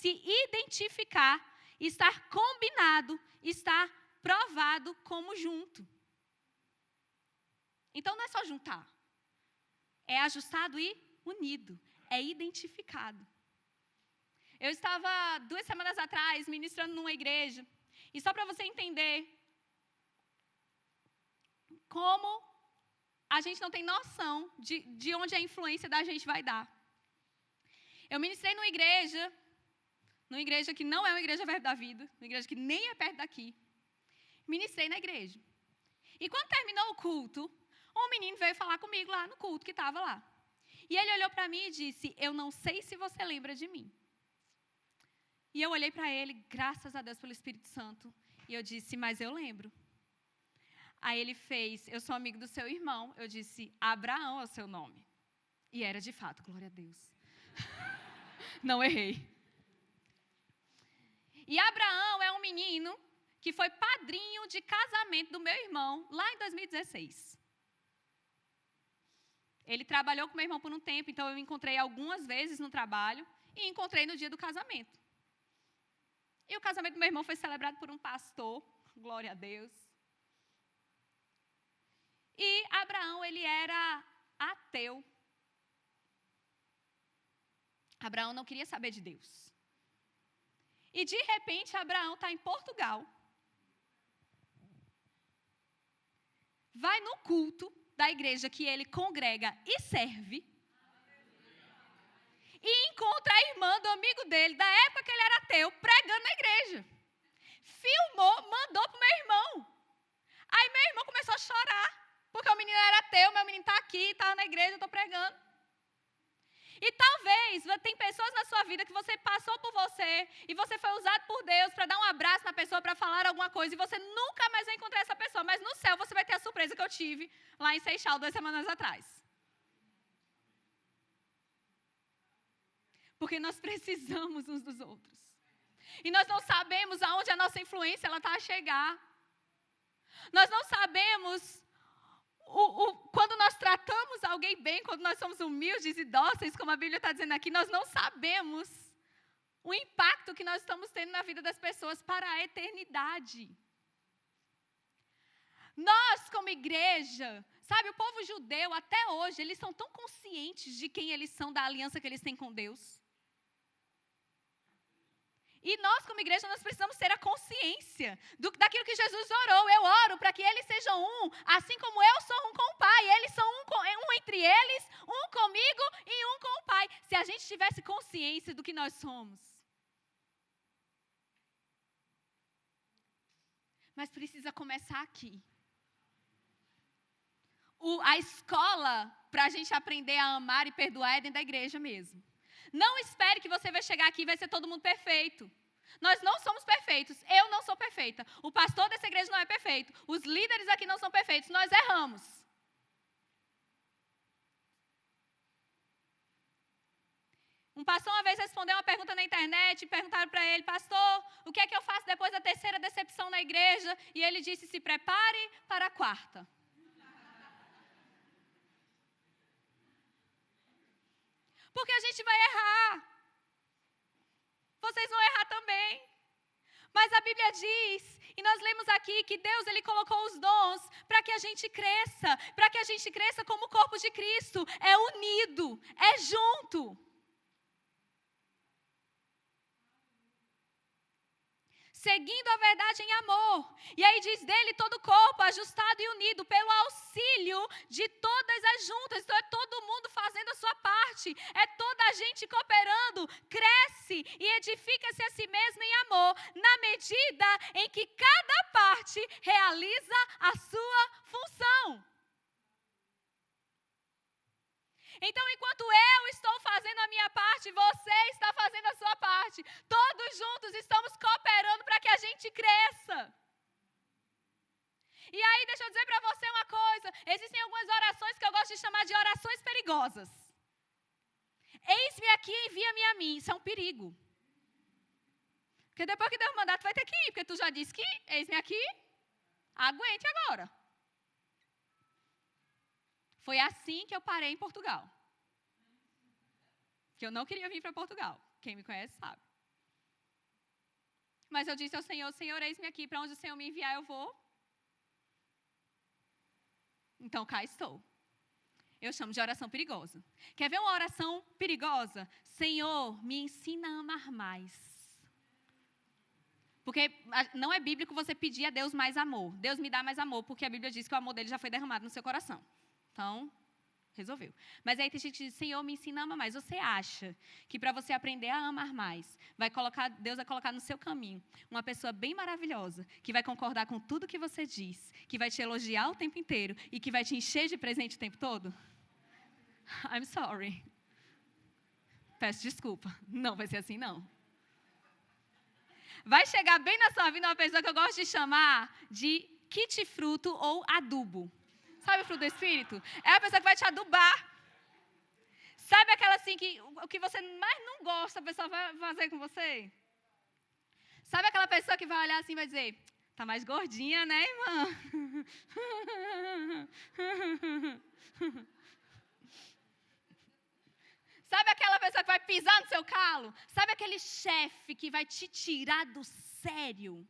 A: se identificar, estar combinado, estar provado como junto. Então, não é só juntar. É ajustado e unido. É identificado. Eu estava 2 semanas atrás ministrando numa igreja. E só para você entender como a gente não tem noção de onde a influência da gente vai dar. Eu ministrei numa igreja que não é uma igreja Verbo da Vida, uma igreja que nem é perto daqui. Ministrei na igreja. E quando terminou o culto, um menino veio falar comigo lá no culto que estava lá. E ele olhou para mim e disse: eu não sei se você lembra de mim. E eu olhei para ele, graças a Deus pelo Espírito Santo, e eu disse: mas eu lembro. Aí ele fez: eu sou amigo do seu irmão. Eu disse: Abraão é o seu nome. E era de fato, glória a Deus. Não errei. E Abraão é um menino que foi padrinho de casamento do meu irmão lá em 2016. Ele trabalhou com meu irmão por um tempo, então eu encontrei algumas vezes no trabalho e encontrei no dia do casamento. E o casamento do meu irmão foi celebrado por um pastor, glória a Deus. E Abraão, ele era ateu. Abraão não queria saber de Deus. E de repente, Abraão está em Portugal. Vai no culto da igreja que ele congrega e serve. E encontra a irmã do amigo dele, da época que ele era ateu, pregando na igreja. Filmou, mandou para o meu irmão. Aí meu irmão começou a chorar, porque o menino era ateu, meu menino está aqui, está na igreja, eu estou pregando. E talvez, tem pessoas na sua vida que você passou por você, e você foi usado por Deus para dar um abraço na pessoa, para falar alguma coisa, e você nunca mais vai encontrar essa pessoa. Mas no céu você vai ter a surpresa que eu tive lá em Seixal 2 semanas atrás. Porque nós precisamos uns dos outros. E nós não sabemos aonde a nossa influência está a chegar. Nós não sabemos quando nós tratamos alguém bem, quando nós somos humildes e dóceis, como a Bíblia está dizendo aqui, nós não sabemos o impacto que nós estamos tendo na vida das pessoas para a eternidade. Nós, como igreja, sabe, o povo judeu, até hoje, eles são tão conscientes de quem eles são, da aliança que eles têm com Deus. E nós, como igreja, nós precisamos ter a consciência daquilo que Jesus orou. Eu oro para que eles sejam um, assim como eu sou um com o Pai. Eles são um entre eles, um comigo e um com o Pai. Se a gente tivesse consciência do que nós somos. Mas precisa começar aqui. A escola para a gente aprender a amar e perdoar é dentro da igreja mesmo. Não espere que você vai chegar aqui e vai ser todo mundo perfeito. Nós não somos perfeitos. Eu não sou perfeita. O pastor dessa igreja não é perfeito. Os líderes aqui não são perfeitos. Nós erramos. Um pastor uma vez respondeu uma pergunta na internet, perguntaram para ele: pastor, o que é que eu faço depois da 3ª decepção na igreja? E ele disse: se prepare para a 4ª. Porque a gente vai errar. Vocês vão errar também. Mas a Bíblia diz, e nós lemos aqui, que Deus ele colocou os dons para que a gente cresça. Para que a gente cresça como o corpo de Cristo. É unido, é junto. seguindo a verdade em amor. E aí diz dele todo o corpo ajustado e unido pelo auxílio de todas as juntas. Então é todo mundo fazendo a sua parte, é toda a gente cooperando, cresce e edifica-se a si mesmo em amor, na medida em que cada parte realiza a sua função. Então, enquanto eu estou fazendo a minha parte, você está fazendo a sua parte. Todos juntos estamos cooperando para que a gente cresça. E aí, deixa eu dizer para você uma coisa. Existem algumas orações que eu gosto de chamar de orações perigosas. Eis-me aqui, envia-me a mim. Isso é um perigo. Porque depois que Deus mandar, tu vai ter que ir. Porque tu já disse que, eis-me aqui, aguente agora. Foi assim que eu parei em Portugal. Que eu não queria vir para Portugal. Quem me conhece sabe. Mas eu disse ao Senhor, Senhor, eis-me aqui, para onde o Senhor me enviar eu vou. Então cá estou. Eu chamo de oração perigosa. Quer ver uma oração perigosa? Senhor, me ensina a amar mais. Porque não é bíblico você pedir a Deus mais amor. Deus me dá mais amor, porque a Bíblia diz que o amor dele já foi derramado no seu coração. Então, resolveu. Mas aí tem gente que diz, Senhor, me ensina a amar mais. Você acha que para você aprender a amar mais, Deus vai colocar no seu caminho uma pessoa bem maravilhosa, que vai concordar com tudo que você diz, que vai te elogiar o tempo inteiro e que vai te encher de presente o tempo todo? I'm sorry. Peço desculpa. Não vai ser assim, não. Vai chegar bem na sua vida uma pessoa que eu gosto de chamar de kit-fruto ou adubo. Sabe o fruto do Espírito? É a pessoa que vai te adubar. Sabe aquela assim que o que você mais não gosta, a pessoa vai fazer com você? Sabe aquela pessoa que vai olhar assim e vai dizer, tá mais gordinha, né, irmã? Sabe aquela pessoa que vai pisar no seu calo? Sabe aquele chefe que vai te tirar do sério?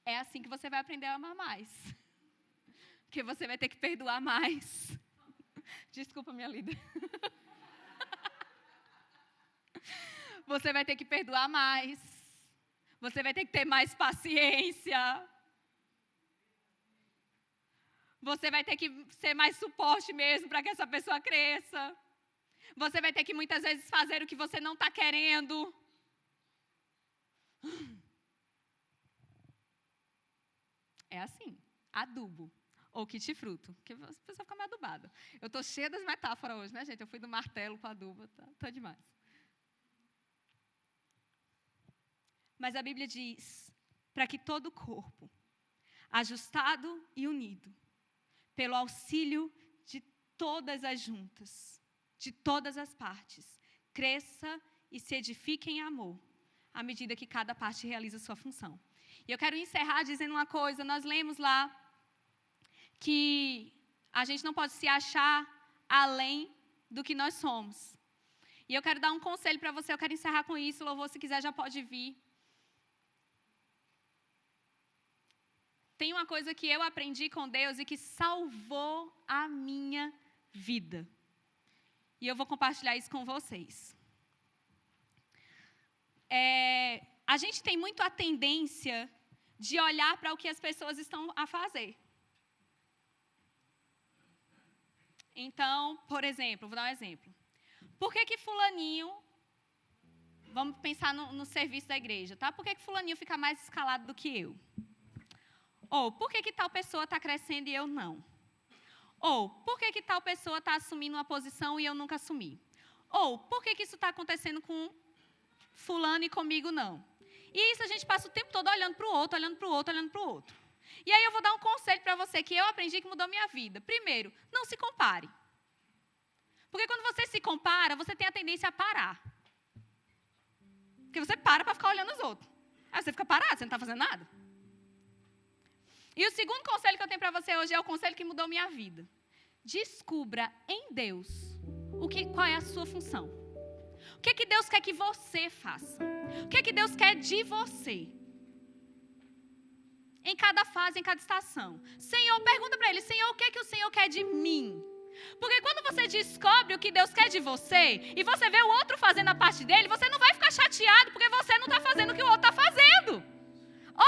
A: É assim que você vai aprender a amar mais. Porque você vai ter que perdoar mais. Desculpa, minha líder. Você vai ter que perdoar mais. Você vai ter que ter mais paciência. Você vai ter que ser mais suporte mesmo para que essa pessoa cresça. Você vai ter que muitas vezes fazer o que você não está querendo. É assim, adubo. Ou kit-fruto, porque a pessoa fica meio adubada. Eu estou cheia das metáforas hoje, né, gente? Eu fui do martelo para a aduba, tá demais. Mas a Bíblia diz, para que todo o corpo, ajustado e unido, pelo auxílio de todas as juntas, de todas as partes, cresça e se edifique em amor, à medida que cada parte realiza sua função. E eu quero encerrar dizendo uma coisa, nós lemos lá, que a gente não pode se achar além do que nós somos. E eu quero dar um conselho para você, eu quero encerrar com isso, louvor, se quiser já pode vir. Tem uma coisa que eu aprendi com Deus e que salvou a minha vida. E eu vou compartilhar isso com vocês. A gente tem muito a tendência de olhar para o que as pessoas estão a fazer. Então, por exemplo, vou dar um exemplo. Por que fulaninho, vamos pensar no serviço da igreja, tá? Por que fulaninho fica mais escalado do que eu? Ou, por que tal pessoa está crescendo e eu não? Ou, por que tal pessoa está assumindo uma posição e eu nunca assumi? Ou, por que isso está acontecendo com fulano e comigo não? E isso a gente passa o tempo todo olhando para o outro, olhando para o outro, olhando para o outro. E aí eu vou dar um conselho para você que eu aprendi que mudou minha vida. Primeiro, não se compare. Porque quando você se compara, você tem a tendência a parar. Porque você para ficar olhando os outros. Aí você fica parado, você não está fazendo nada. E o segundo conselho que eu tenho para você hoje é o conselho que mudou minha vida. Descubra em Deus qual é a sua função. O que Deus quer que você faça? O que Deus quer de você? Em cada fase, em cada estação. Senhor, pergunta para Ele, Senhor, o que o Senhor quer de mim? Porque quando você descobre o que Deus quer de você, e você vê o outro fazendo a parte dele, você não vai ficar chateado, porque você não está fazendo o que o outro está fazendo.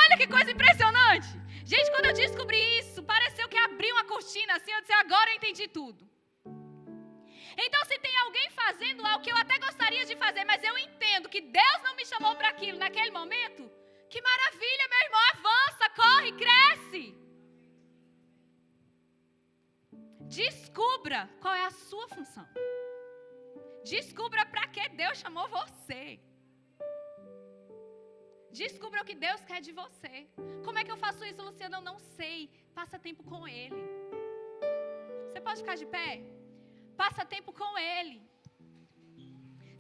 A: Olha que coisa impressionante. Gente, quando eu descobri isso, pareceu que abriu uma cortina assim, eu disse, agora eu entendi tudo. Então, se tem alguém fazendo algo que eu até gostaria de fazer, mas eu entendo que Deus não me chamou para aquilo naquele momento, que maravilha, meu irmão, avança, corre, cresce. Descubra qual é a sua função. Descubra para que Deus chamou você. Descubra o que Deus quer de você. Como é que eu faço isso, Luciana? Eu não sei. Passa tempo com Ele. Você pode ficar de pé? Passa tempo com Ele.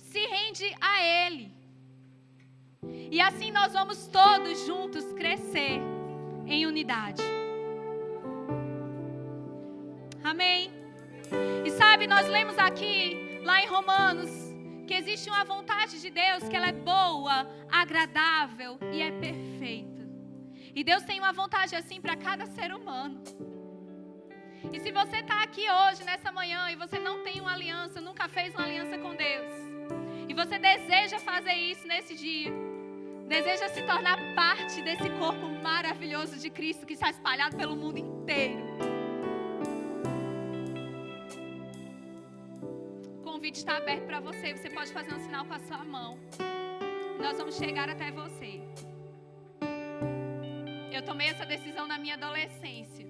A: Se rende a Ele. E assim nós vamos todos juntos crescer em unidade. Amém? E sabe, nós lemos aqui, lá em Romanos, que existe uma vontade de Deus, que ela é boa, agradável e é perfeita. E Deus tem uma vontade assim para cada ser humano. E se você está aqui hoje, nessa manhã, e você não tem uma aliança, nunca fez uma aliança com Deus, e você deseja fazer isso nesse dia, deseja se tornar parte desse corpo maravilhoso de Cristo que está espalhado pelo mundo inteiro, o convite está aberto para você. Você pode fazer um sinal com a sua mão. Nós vamos chegar até você. Eu tomei essa decisão na minha adolescência.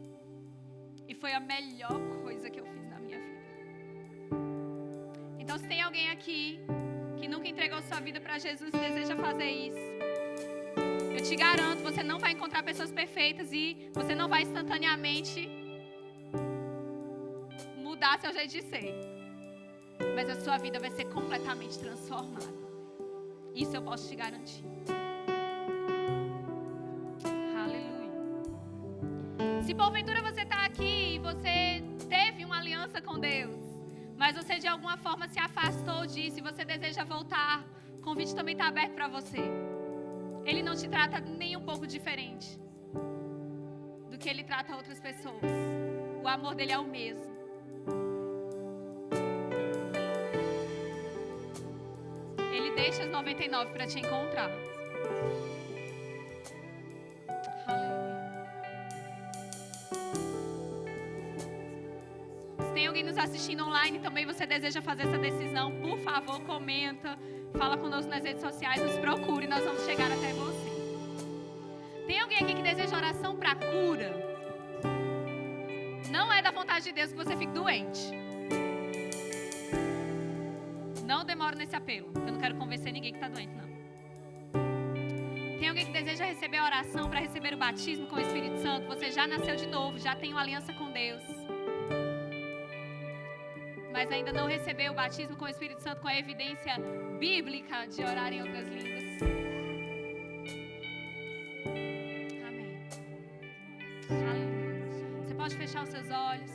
A: E foi a melhor coisa que eu fiz na minha vida. Então, se tem alguém aqui que nunca entregou sua vida para Jesus e deseja fazer isso, eu te garanto, você não vai encontrar pessoas perfeitas e você não vai instantaneamente mudar seu jeito de ser. Mas a sua vida vai ser completamente transformada. Isso eu posso te garantir. Se porventura você está aqui e você teve uma aliança com Deus, mas você de alguma forma se afastou disso e você deseja voltar, o convite também está aberto para você. Ele não te trata nem um pouco diferente do que Ele trata outras pessoas. O amor dele é o mesmo. Ele deixa as 99 para te encontrar. Tem alguém nos assistindo online também, você deseja fazer essa decisão, por favor, comenta, fala conosco nas redes sociais, nos procure, nós vamos chegar até você. Tem alguém aqui que deseja oração para cura? Não é da vontade de Deus que você fique doente. Não demora nesse apelo, eu não quero convencer ninguém que está doente, não. Tem alguém que deseja receber a oração para receber o batismo com o Espírito Santo? Você já nasceu de novo, já tem uma aliança com Deus, mas ainda não recebeu o batismo com o Espírito Santo com a evidência bíblica de orar em outras línguas. Amém. Aleluia. Você pode fechar os seus olhos.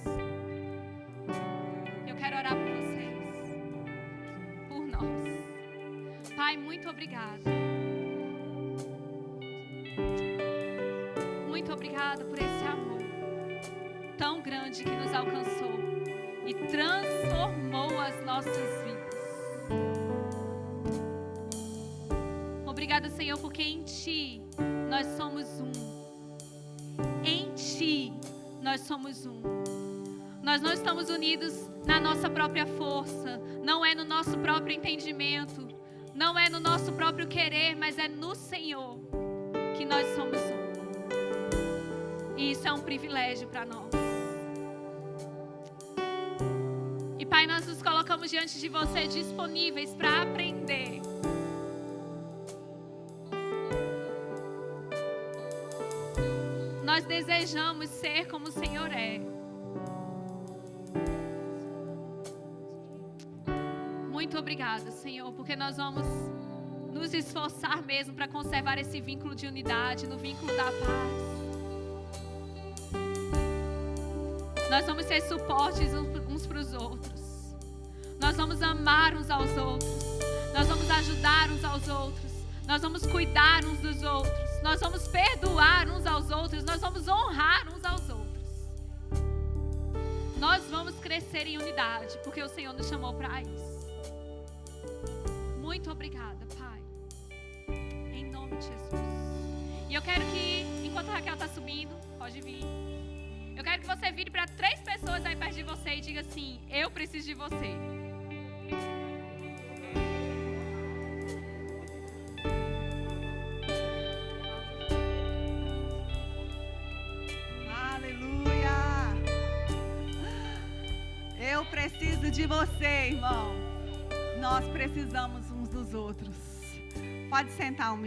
A: Eu quero orar por vocês, por nós. Pai, muito obrigado. Muito obrigado por esse amor tão grande que nos alcançou e transformou as nossas vidas. Obrigada, Senhor, porque em Ti nós somos um. Em Ti nós somos um. Nós não estamos unidos na nossa própria força, não é no nosso próprio entendimento, não é no nosso próprio querer, mas é no Senhor que nós somos um. E isso é um privilégio para nós. Pai, nós nos colocamos diante de você, disponíveis para aprender. Nós desejamos ser como o Senhor é. Muito obrigada, Senhor, porque nós vamos nos esforçar mesmo para conservar esse vínculo de unidade, no vínculo da paz. Nós vamos ser suportes uns para os outros. Nós vamos amar uns aos outros. Nós vamos ajudar uns aos outros. Nós vamos cuidar uns dos outros. Nós vamos perdoar uns aos outros. Nós vamos honrar uns aos outros. Nós vamos crescer em unidade, porque o Senhor nos chamou para isso. Muito obrigada, Pai. Em nome de Jesus. E eu quero que está subindo, pode vir. Eu quero que você vire para 3 pessoas aí perto de você e diga assim: eu preciso de você.
B: Aleluia! Eu preciso de você, irmão. Nós precisamos uns dos outros. Pode sentar um